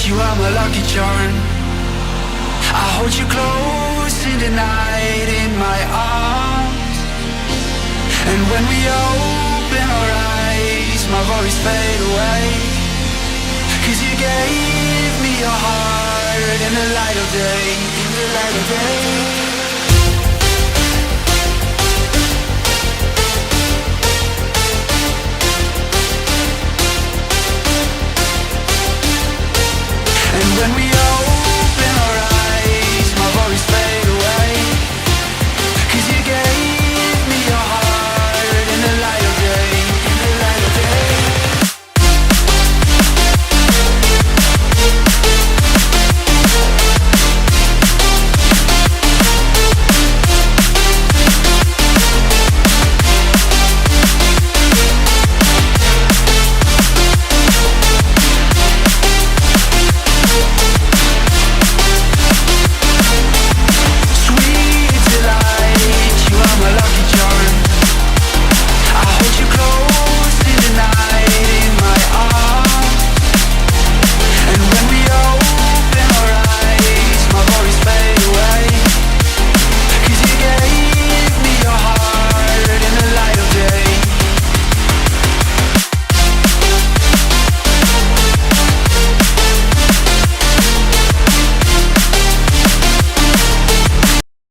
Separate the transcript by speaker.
Speaker 1: you are my lucky charm. I hold you close in the night in my arms. And when we open our eyes, my worries fade away. 'Cause you gave me your heart in the light of day, in the light of day.